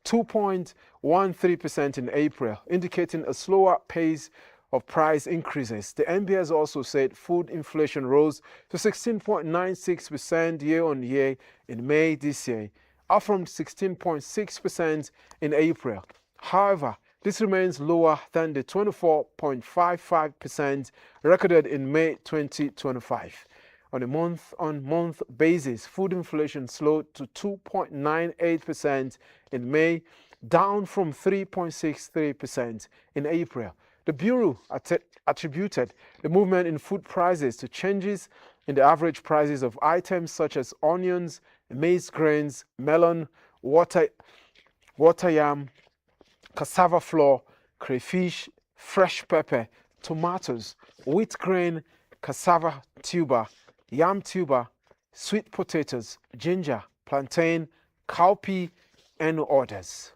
2.13% in April, indicating a slower pace of price increases. The NBS also said food inflation rose to 16.96% year-on-year in May this year, up from 16.6% in April. However, this remains lower than the 24.55% recorded in May 2025. On a month-on-month basis, food inflation slowed to 2.98% in May, down from 3.63% in April. The Bureau attributed the movement in food prices to changes in the average prices of items such as onions, maize grains, melon, water yam, cassava flour, crayfish, fresh pepper, tomatoes, wheat grain, cassava tuber, yam tuber, sweet potatoes, ginger, plantain, cowpea, and others.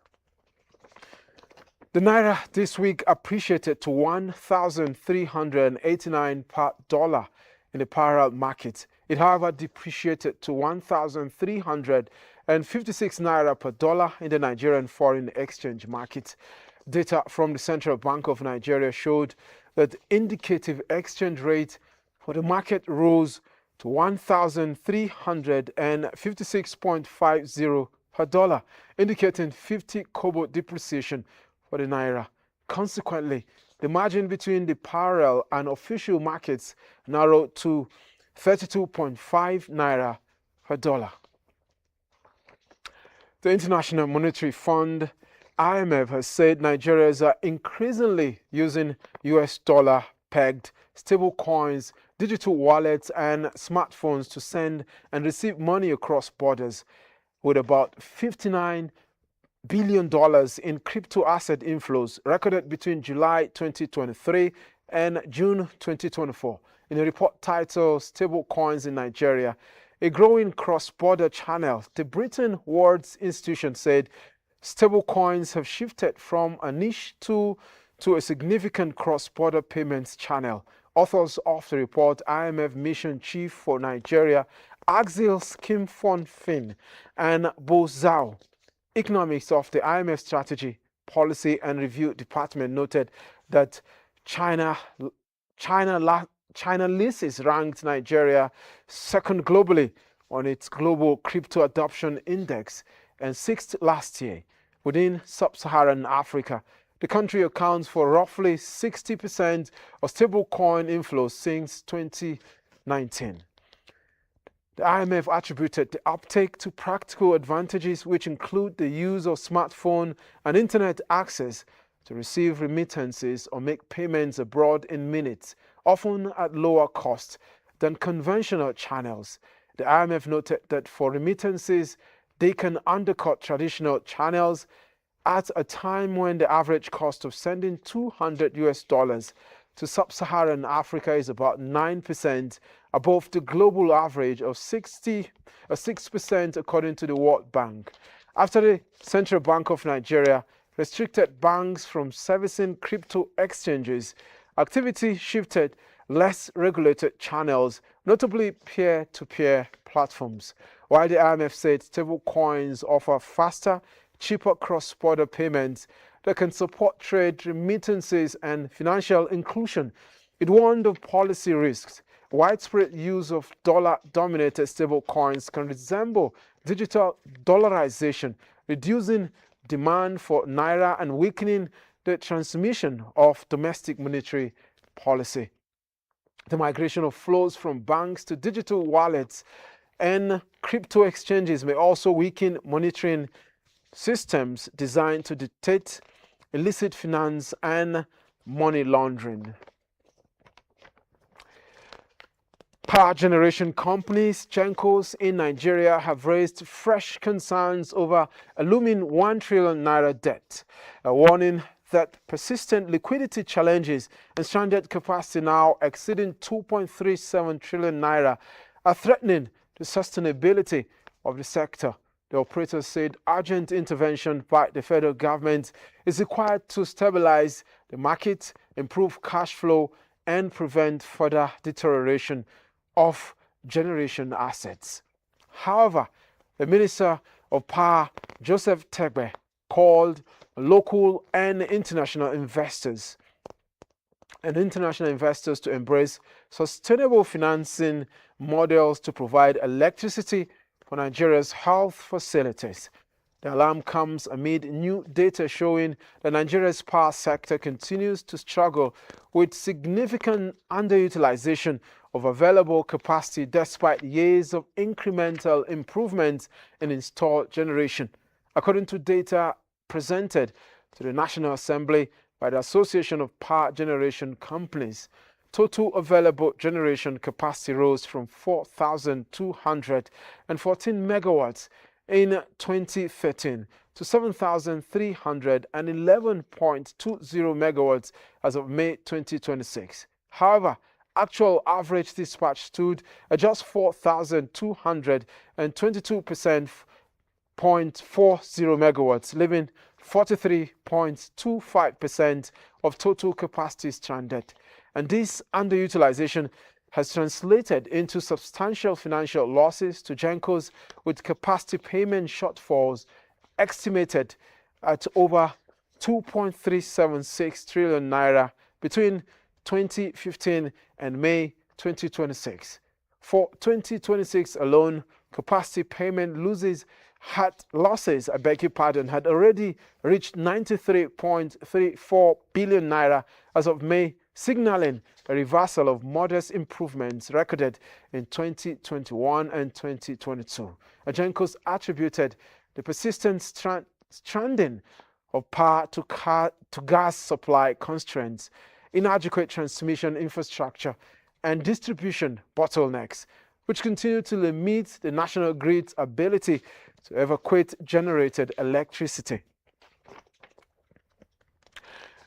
The Naira this week appreciated to 1,389 per dollar in the parallel market. It, however, depreciated to 1,356 Naira per dollar in the Nigerian foreign exchange market. Data from the Central Bank of Nigeria showed that the indicative exchange rate for the market rose to 1,356.50 per dollar, indicating 50 kobo depreciation for the Naira. Consequently, the margin between the parallel and official markets narrowed to 32.5 Naira per dollar. The International Monetary Fund, IMF, has said Nigerians are increasingly using US dollar-pegged stable coins, digital wallets, and smartphones to send and receive money across borders, with about $59 billion in crypto asset inflows recorded between July 2023 and June 2024. In a report titled Stable Coins in Nigeria, a growing cross-border channel, the Bretton Woods Institution said stable coins have shifted from a niche to a significant cross-border payments channel. Authors of the report, IMF Mission Chief for Nigeria, Axel Skimfonfin, and Bo Zhao, economics of the IMF Strategy, Policy and Review Department, noted that China lists ranked Nigeria second globally on its Global Crypto Adoption Index and sixth last year. Within sub-Saharan Africa, the country accounts for roughly 60% of stablecoin inflows since 2019. The IMF attributed the uptake to practical advantages, which include the use of smartphone and internet access to receive remittances or make payments abroad in minutes, often at lower cost than conventional channels. The IMF noted that for remittances, they can undercut traditional channels at a time when the average cost of sending $200 to sub-Saharan Africa is about 9% above the global average of 6% according to the World Bank. After the Central Bank of Nigeria restricted banks from servicing crypto exchanges, activity shifted less regulated channels, notably peer-to-peer platforms. While the IMF said stable coins offer faster, cheaper cross-border payments that can support trade, remittances, and financial inclusion, it warned of policy risks. Widespread use of dollar-dominated stable coins can resemble digital dollarization, reducing demand for Naira and weakening the transmission of domestic monetary policy. The migration of flows from banks to digital wallets and crypto exchanges may also weaken monitoring systems designed to detect illicit finance and money laundering. Power generation companies, Gencos in Nigeria, have raised fresh concerns over a looming 1 trillion naira debt, a warning that persistent liquidity challenges and stranded capacity now exceeding 2.37 trillion naira are threatening the sustainability of the sector. The operators said urgent intervention by the federal government is required to stabilize the market, improve cash flow, and prevent further deterioration of generation assets. However, the Minister of Power, Joseph Tegbe, called local and international investors to embrace sustainable financing models to provide electricity for Nigeria's health facilities. The alarm comes amid new data showing that Nigeria's power sector continues to struggle with significant underutilization of available capacity despite years of incremental improvements in installed generation. According to data presented to the National Assembly by the Association of Power Generation Companies, total available generation capacity rose from 4,214 megawatts in 2013 to 7,311.20 megawatts as of May 2026. However, actual average dispatch stood at just 4,222.40 megawatts, leaving 43.25% of total capacity stranded. And this underutilization has translated into substantial financial losses to GENCOs, with capacity payment shortfalls estimated at over 2.376 trillion naira between 2015 and May 2026. For 2026 alone, capacity payment had already reached 93.34 billion naira as of May, signaling a reversal of modest improvements recorded in 2021 and 2022. GENCOs attributed the persistent stranding of power to gas supply constraints, inadequate transmission infrastructure, and distribution bottlenecks, which continue to limit the national grid's ability to evacuate generated electricity.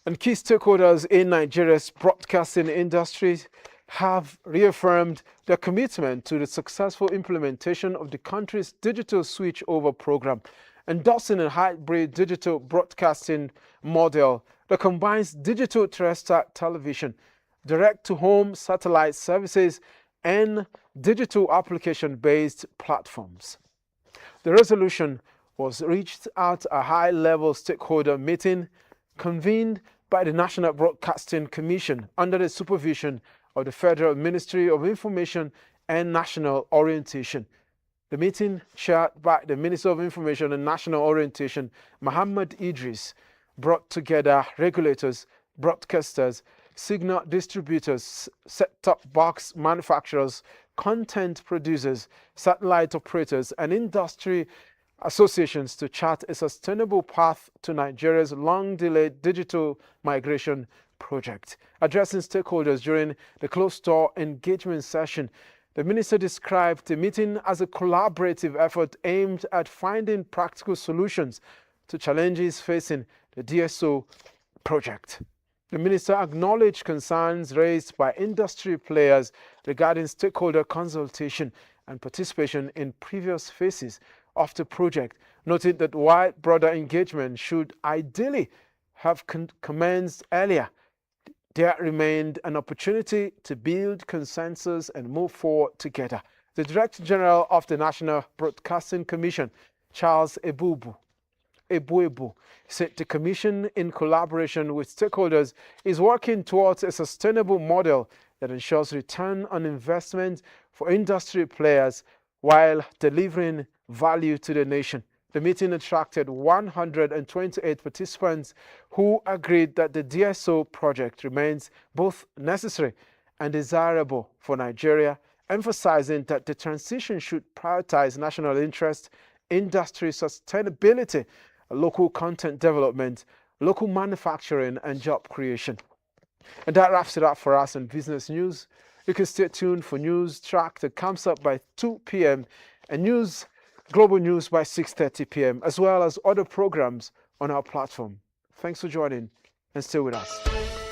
And key stakeholders in Nigeria's broadcasting industry have reaffirmed their commitment to the successful implementation of the country's digital switchover program, endorsing a hybrid digital broadcasting model that combines digital terrestrial television, direct-to-home satellite services, and digital application-based platforms. The resolution was reached at a high-level stakeholder meeting convened by the National Broadcasting Commission under the supervision of the Federal Ministry of Information and National Orientation. The meeting, chaired by the Minister of Information and National Orientation, Muhammad Idris, brought together regulators, broadcasters, signal distributors, set-top box manufacturers, content producers, satellite operators, and industry associations to chart a sustainable path to Nigeria's long-delayed digital migration project. Addressing stakeholders during the closed-door engagement session, the minister described the meeting as a collaborative effort aimed at finding practical solutions to challenges facing the DSO project. The minister acknowledged concerns raised by industry players regarding stakeholder consultation and participation in previous phases of the project, noting that while broader engagement should ideally have commenced earlier, there remained an opportunity to build consensus and move forward together. The Director General of the National Broadcasting Commission, Charles Ebuebu, said the Commission, in collaboration with stakeholders, is working towards a sustainable model that ensures return on investment for industry players while delivering value to the nation. The meeting attracted 128 participants who agreed that the DSO project remains both necessary and desirable for Nigeria, emphasizing that the transition should prioritize national interest, industry sustainability, local content development, local manufacturing, and job creation. And that wraps it up for us in business news. You can stay tuned for news track that comes up by 2 p.m. and global news by 6:30 p.m., as well as other programs on our platform. Thanks for joining and stay with us.